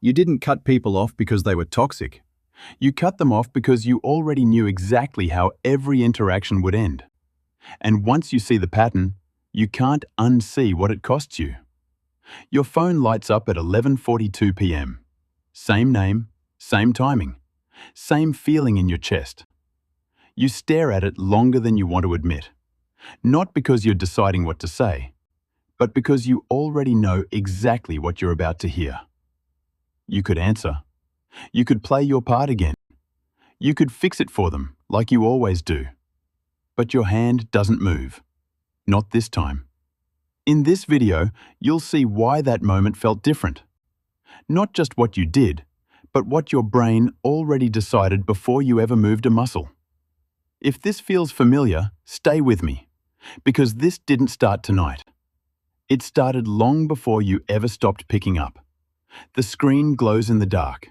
You didn't cut people off because they were toxic. You cut them off because you already knew exactly how every interaction would end. And once you see the pattern, you can't unsee what it costs you. Your phone lights up at 11:42 p.m. Same name, same timing, same feeling in your chest. You stare at it longer than you want to admit, not because you're deciding what to say, but because you already know exactly what you're about to hear. You could answer. You could play your part again. You could fix it for them, like you always do. But your hand doesn't move. Not this time. In this video, you'll see why that moment felt different. Not just what you did, but what your brain already decided before you ever moved a muscle. If this feels familiar, stay with me, because this didn't start tonight. It started long before you ever stopped picking up. The screen glows in the dark.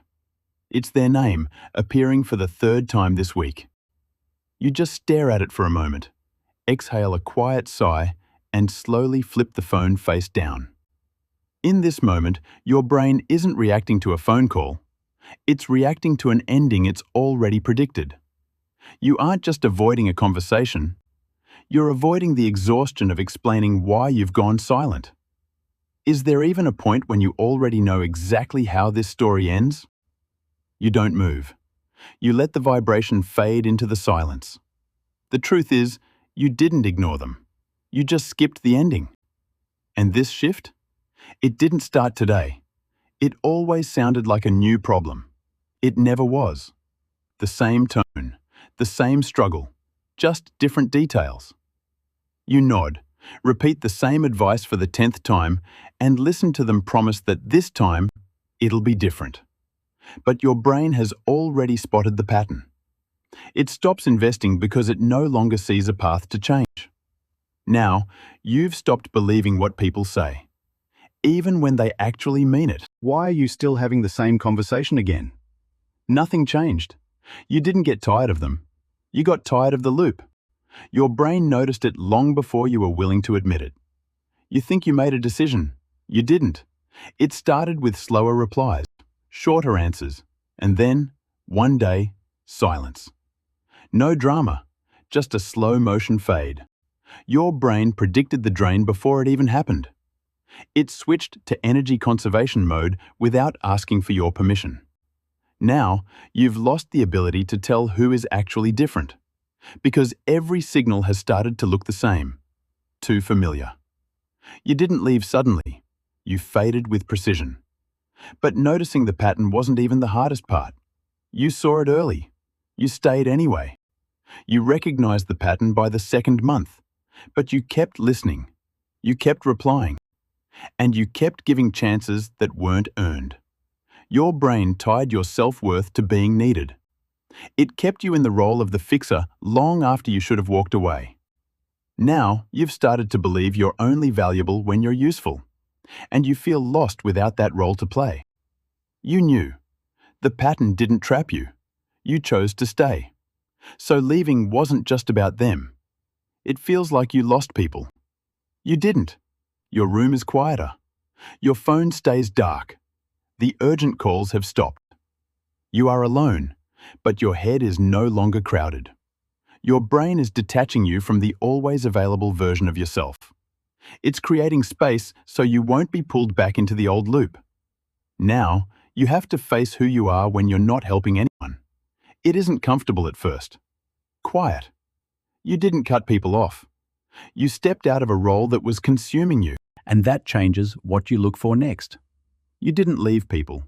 It's their name, appearing for the third time this week. You just stare at it for a moment, exhale a quiet sigh, and slowly flip the phone face down. In this moment, your brain isn't reacting to a phone call. It's reacting to an ending it's already predicted. You aren't just avoiding a conversation. You're avoiding the exhaustion of explaining why you've gone silent. Is there even a point when you already know exactly how this story ends? You don't move. You let the vibration fade into the silence. The truth is, you didn't ignore them. You just skipped the ending. And this shift? It didn't start today. It always sounded like a new problem. It never was. The same tone, the same struggle, just different details. You nod, repeat the same advice for the 10th time, and listen to them promise that this time, it'll be different. But your brain has already spotted the pattern. It stops investing because it no longer sees a path to change. Now, you've stopped believing what people say, even when they actually mean it. Why are you still having the same conversation again? Nothing changed. You didn't get tired of them. You got tired of the loop. Your brain noticed it long before you were willing to admit it. You think you made a decision. You didn't. It started with slower replies, shorter answers, and then, one day, silence. No drama, just a slow motion fade. Your brain predicted the drain before it even happened. It switched to energy conservation mode without asking for your permission. Now, you've lost the ability to tell who is actually different, because every signal has started to look the same, too familiar. You didn't leave suddenly. You faded with precision. But noticing the pattern wasn't even the hardest part. You saw it early. You stayed anyway. You recognized the pattern by the second month, but you kept listening. You kept replying. And you kept giving chances that weren't earned. Your brain tied your self-worth to being needed. It kept you in the role of the fixer long after you should have walked away. Now, you've started to believe you're only valuable when you're useful, and you feel lost without that role to play. You knew. The pattern didn't trap you. You chose to stay. So leaving wasn't just about them. It feels like you lost people. You didn't. Your room is quieter. Your phone stays dark. The urgent calls have stopped. You are alone, but your head is no longer crowded. Your brain is detaching you from the always available version of yourself. It's creating space so you won't be pulled back into the old loop. Now, you have to face who you are when you're not helping anyone. It isn't comfortable at first. Quiet. You didn't cut people off. You stepped out of a role that was consuming you, and that changes what you look for next. You didn't leave people.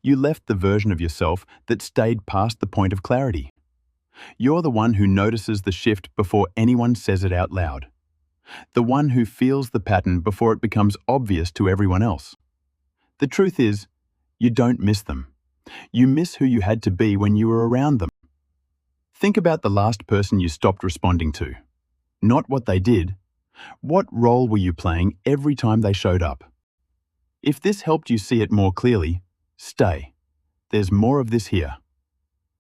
You left the version of yourself that stayed past the point of clarity. You're the one who notices the shift before anyone says it out loud. The one who feels the pattern before it becomes obvious to everyone else. The truth is, you don't miss them. You miss who you had to be when you were around them. Think about the last person you stopped responding to. Not what they did. What role were you playing every time they showed up? If this helped you see it more clearly, stay. There's more of this here.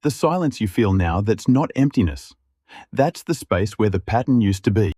The silence you feel now, that's not emptiness. That's the space where the pattern used to be.